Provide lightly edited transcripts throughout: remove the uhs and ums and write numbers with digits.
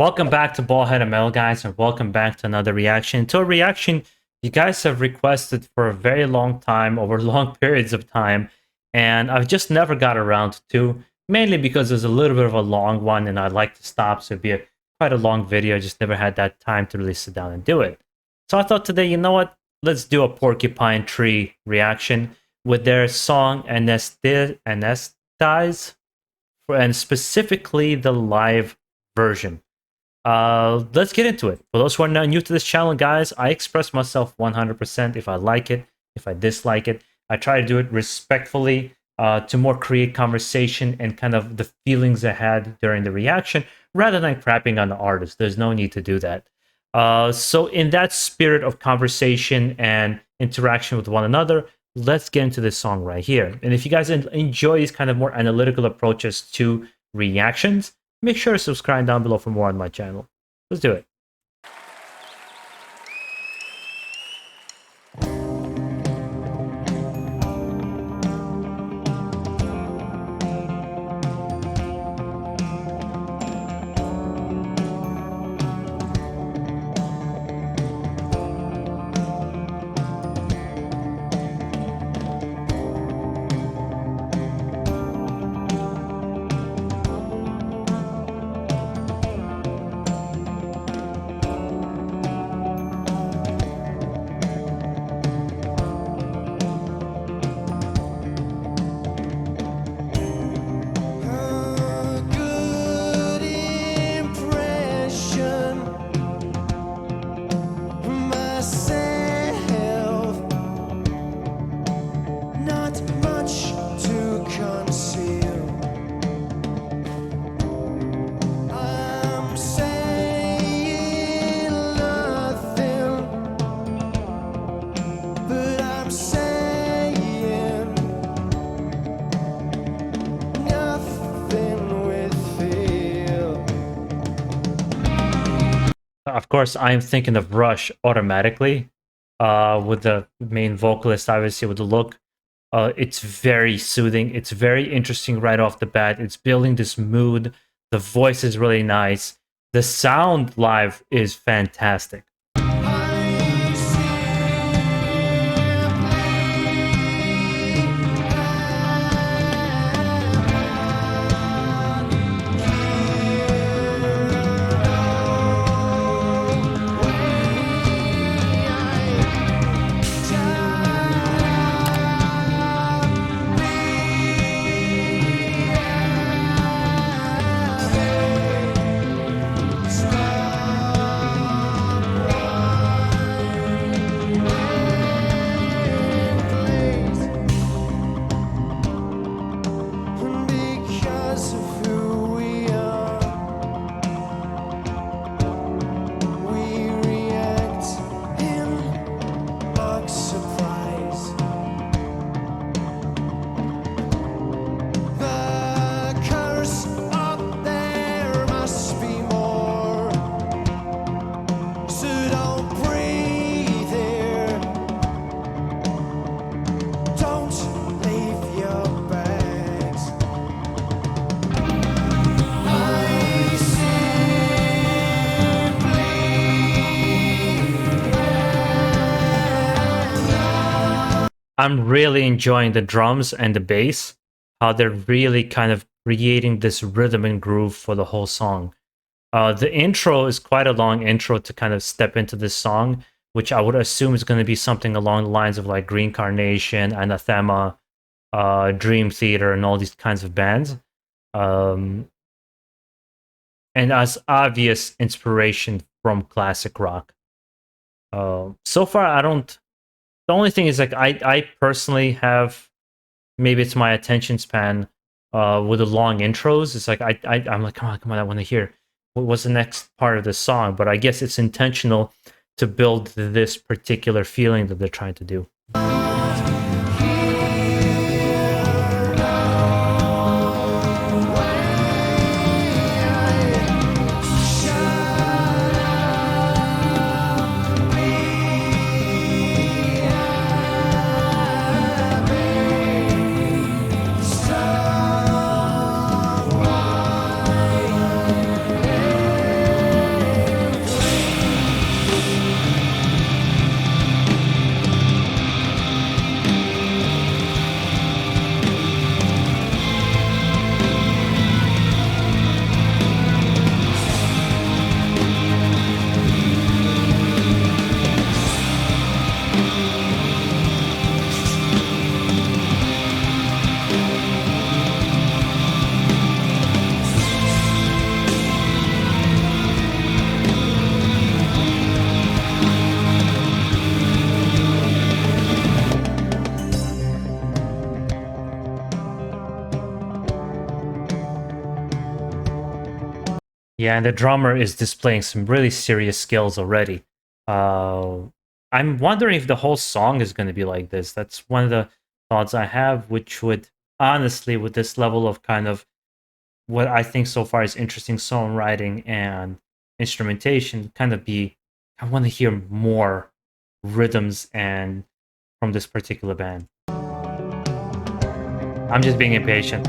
Welcome back to BaldHeaded Metal, guys, and welcome back to another reaction. To a reaction you guys have requested for a very long time, over long periods of time, and I've just never got around to, mainly because it's a little bit of a long one and I'd like to stop, so it'd be quite a long video. I just never had that time to really sit down and do it. So I thought today, you know what, let's do a Porcupine Tree reaction with their song Anesthetize, and specifically the live version. Let's get into it. For those who are not new to this channel, guys, I express myself 100%. If I like it, if I dislike it, I try to do it respectfully, to more create conversation and kind of the feelings I had during the reaction, rather than crapping on the artist. There's no need to do that. So in that spirit of conversation and interaction with one another, let's get into this song right here. And if you guys enjoy these kind of more analytical approaches to reactions, make sure to subscribe down below for more on my channel. Let's do it. Of course, I'm thinking of Rush automatically, with the main vocalist, obviously, with the look. It's very soothing. It's very interesting right off the bat. It's building this mood. The voice is really nice. The sound live is fantastic. I'm really enjoying the drums and the bass, how they're really kind of creating this rhythm and groove for the whole song. The intro is quite a long intro to kind of step into this song, which I would assume is going to be something along the lines of like Green Carnation, Anathema, Dream Theater, and all these kinds of bands. And as obvious inspiration from classic rock. So far, I don't... The only thing is, like, I personally have, maybe it's my attention span with the long intros. It's like I'm like, come on, I want to hear what's the next part of the song. But I guess it's intentional to build this particular feeling that they're trying to do. Yeah, and the drummer is displaying some really serious skills already. I'm wondering if the whole song is going to be like this. That's one of the thoughts I have, which would honestly, with this level of kind of what I think so far is interesting songwriting and instrumentation, kind of be, I want to hear more rhythms and from this particular band. I'm just being impatient.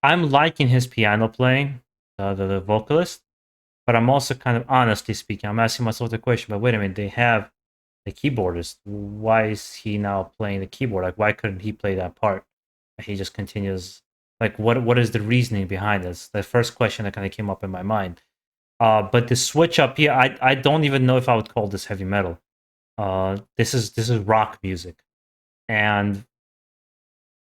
I'm liking his piano playing, the vocalist, but I'm also kind of honestly speaking, I'm asking myself the question, but wait a minute, they have the keyboardist. Why is he now playing the keyboard? Like, why couldn't he play that part? He just continues. Like, what is the reasoning behind this? The first question that kind of came up in my mind. But the switch up here, I don't even know if I would call this heavy metal. This is rock music, and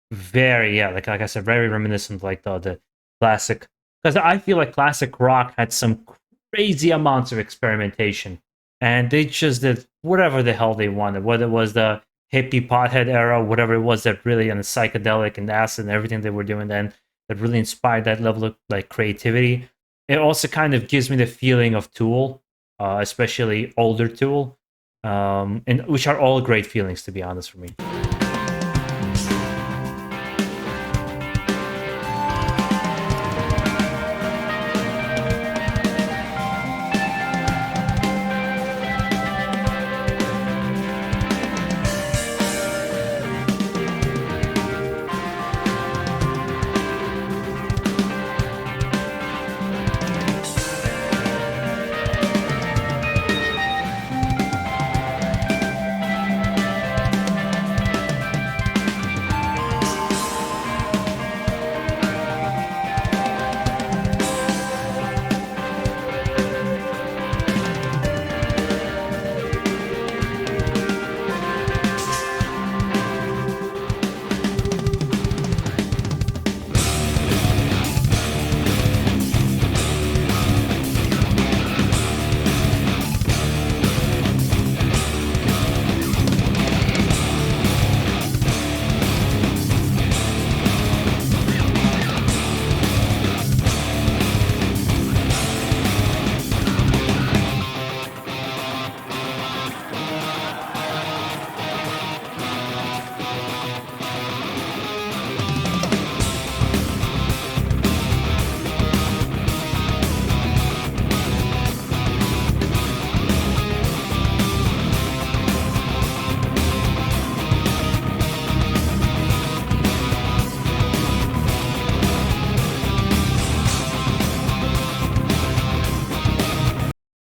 very, yeah, like I said, very reminiscent of like the classic, because I feel like classic rock had some crazy amounts of experimentation, and they just did whatever the hell they wanted, whether it was the hippie pothead era, whatever it was that really, and the psychedelic and acid and everything they were doing then, that really inspired that level of like creativity. It also kind of gives me the feeling of Tool, especially older Tool, and which are all great feelings, to be honest, for me.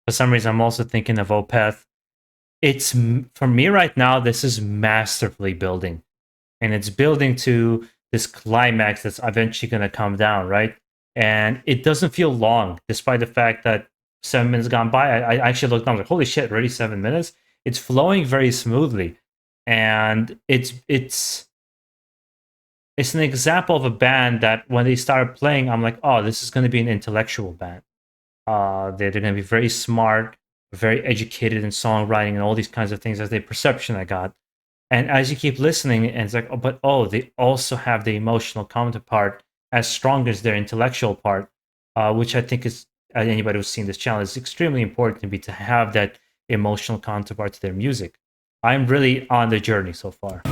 For some reason, I'm also thinking of Opeth. For me right now, this is masterfully building, and it's building to this climax that's eventually going to come down, right? And it doesn't feel long, despite the fact that 7 minutes gone by. I actually looked down, I was like, holy shit, already 7 minutes. It's flowing very smoothly, and it's an example of a band that when they started playing, I'm like, oh, this is going to be an intellectual band. They're going to be very smart, very educated in songwriting and all these kinds of things. That's the perception I got. And as you keep listening, and it's like, they also have the emotional counterpart as strong as their intellectual part, which I think is, anybody who's seen this channel, is extremely important to me to have that emotional counterpart to their music. I'm really on the journey so far.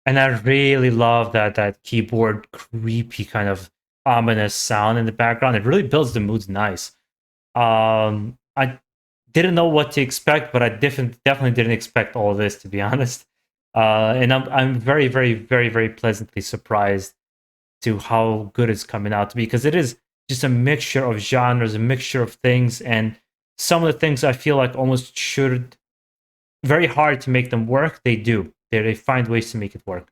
And I really love that keyboard creepy kind of ominous sound in the background. It really builds the mood nice. I didn't know what to expect, but I definitely didn't expect all this, to be honest. And I'm very, very, very, very pleasantly surprised to how good it's coming out to be, because it is just a mixture of genres, a mixture of things, and some of the things I feel like almost should very hard to make them work. They do. They find ways to make it work.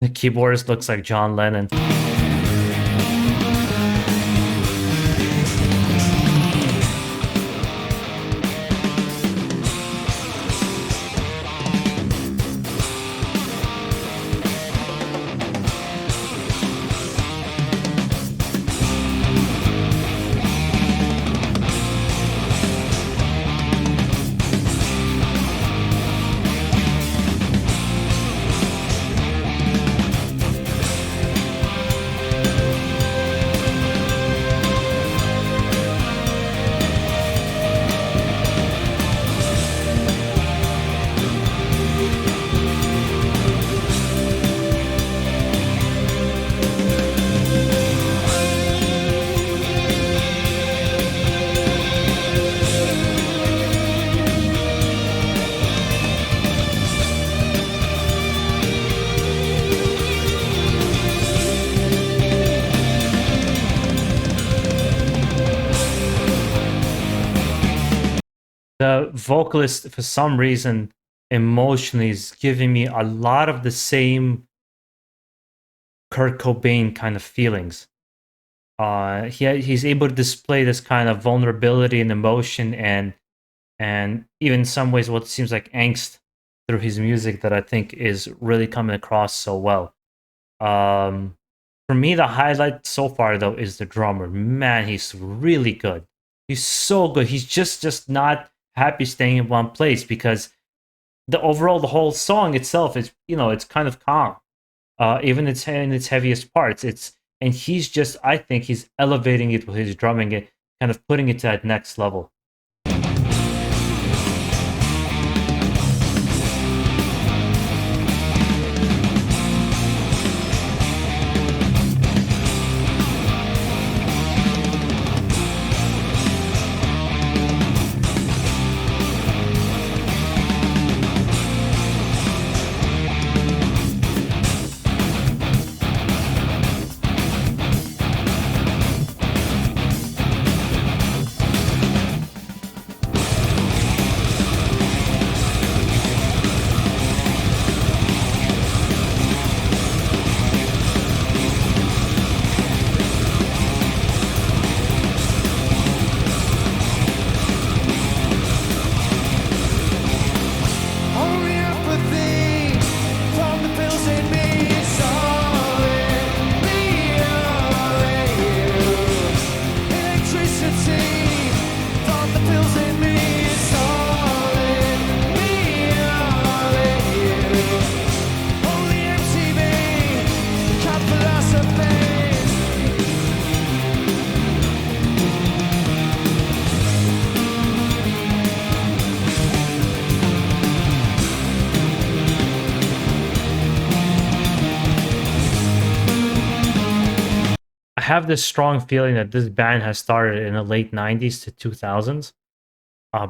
The keyboardist looks like John Lennon. The vocalist, for some reason, emotionally is giving me a lot of the same Kurt Cobain kind of feelings. He's able to display this kind of vulnerability and emotion, and and even in some ways what seems like angst through his music that I think is really coming across so well. For me, the highlight so far though is the drummer. Man, he's really good. He's so good. He's just not happy staying in one place, because the whole song itself is, it's kind of calm. Even it's in its heaviest parts. And he's just, I think he's elevating it with his drumming, it kind of putting it to that next level. I have this strong feeling that this band has started in the late 90s to 2000s,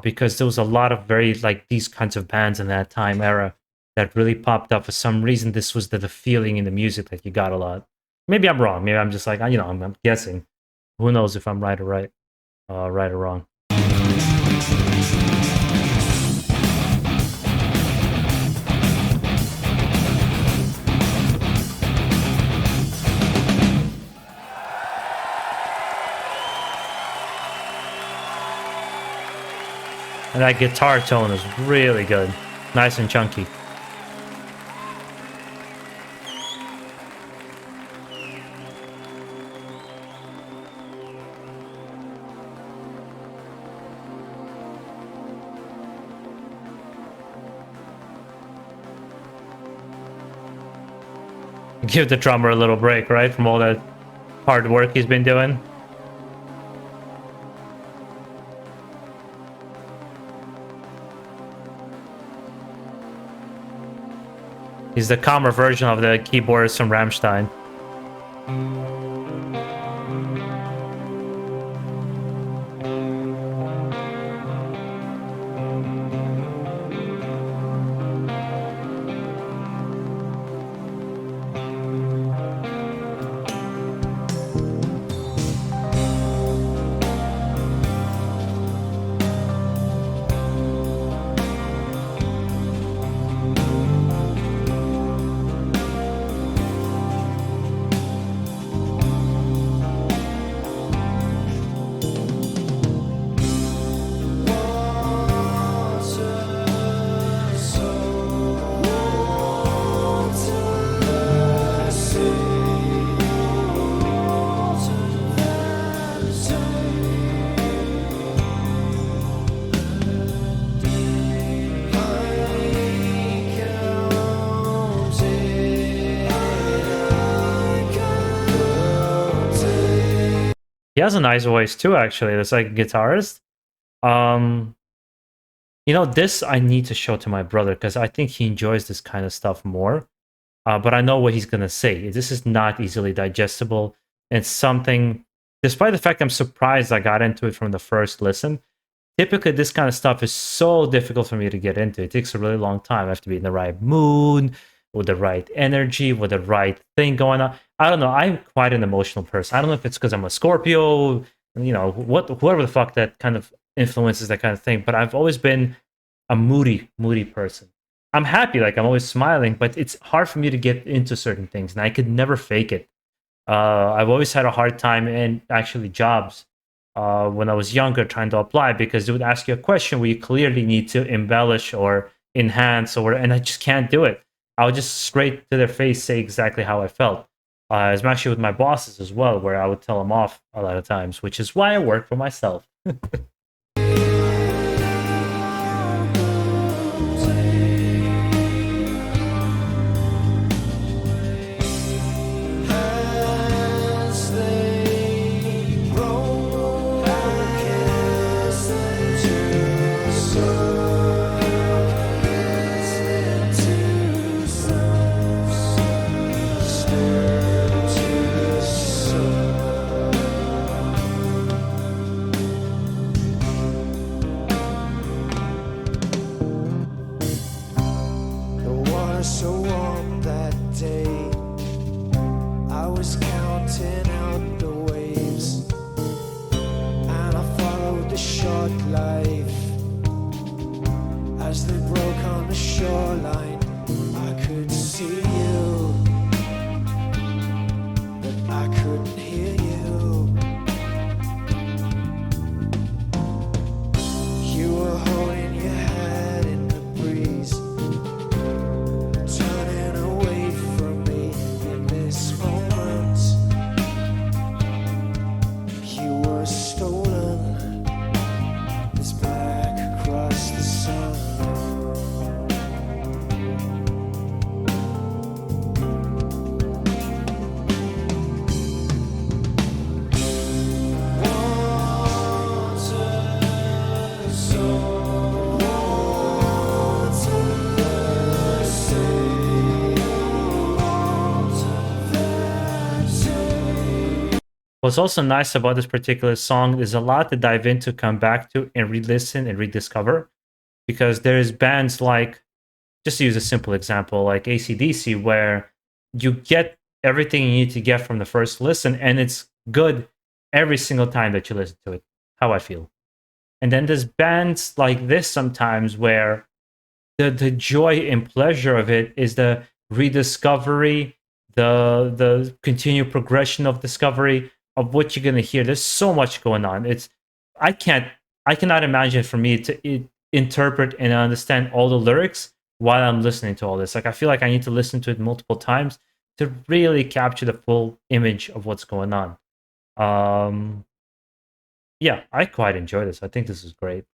because there was a lot of very, like, these kinds of bands in that time era that really popped up. For some reason, this was the feeling in the music that you got a lot. Maybe I'm wrong. Maybe I'm just like, I'm guessing. Who knows if I'm right or right or wrong. And that guitar tone is really good. Nice and chunky. Give the drummer a little break, right? From all that hard work he's been doing. He's the calmer version of the keyboardist from Rammstein. He has a nice voice too, actually. It's like a guitarist. Um, this I need to show to my brother, because I think he enjoys this kind of stuff more. But I know what he's gonna say. This is not easily digestible. It's something, despite the fact I'm surprised I got into it from the first listen. Typically, this kind of stuff is so difficult for me to get into. It takes a really long time. I have to be in the right mood, with the right energy, with the right thing going on. I don't know. I'm quite an emotional person. I don't know if it's because I'm a Scorpio, whoever the fuck that kind of influences that kind of thing. But I've always been a moody person. I'm happy, like I'm always smiling, but it's hard for me to get into certain things, and I could never fake it. I've always had a hard time in actually jobs when I was younger trying to apply, because they would ask you a question where you clearly need to embellish or enhance, and I just can't do it. I would just straight to their face say exactly how I felt. Especially with my bosses as well, where I would tell them off a lot of times, which is why I work for myself. So warm that day, I was counting out the waves, and I followed the short life as they broke on the shoreline. I could see you, but I couldn't hear you. You were holding your head in the breeze, What's also nice about this particular song is a lot to dive into, come back to, and re-listen and rediscover. Because there's bands like, just to use a simple example, like AC/DC, where you get everything you need to get from the first listen, and it's good every single time that you listen to it. How I feel. And then there's bands like this sometimes where the joy and pleasure of it is the rediscovery, the continued progression of discovery of what you're gonna hear. There's so much going on. I can't I cannot imagine for me to interpret and understand all the lyrics while I'm listening to all this. Like, I feel like I need to listen to it multiple times to really capture the full image of what's going on. Um, yeah, I quite enjoy this. I think this is great.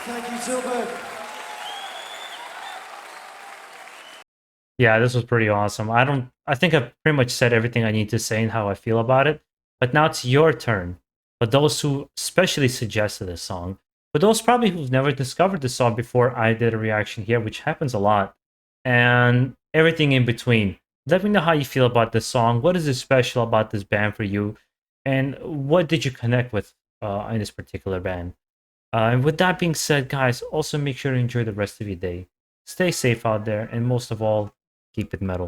Thank you, Tilburg. Yeah, this was pretty awesome. I think I've pretty much said everything I need to say and how I feel about it. But now it's your turn. For those who specially suggested this song, for those probably who've never discovered the song before I did a reaction here, which happens a lot, and everything in between. Let me know how you feel about this song. What is it special about this band for you? And what did you connect with in this particular band? And with that being said, guys, also make sure to enjoy the rest of your day. Stay safe out there, and most of all, keep it metal.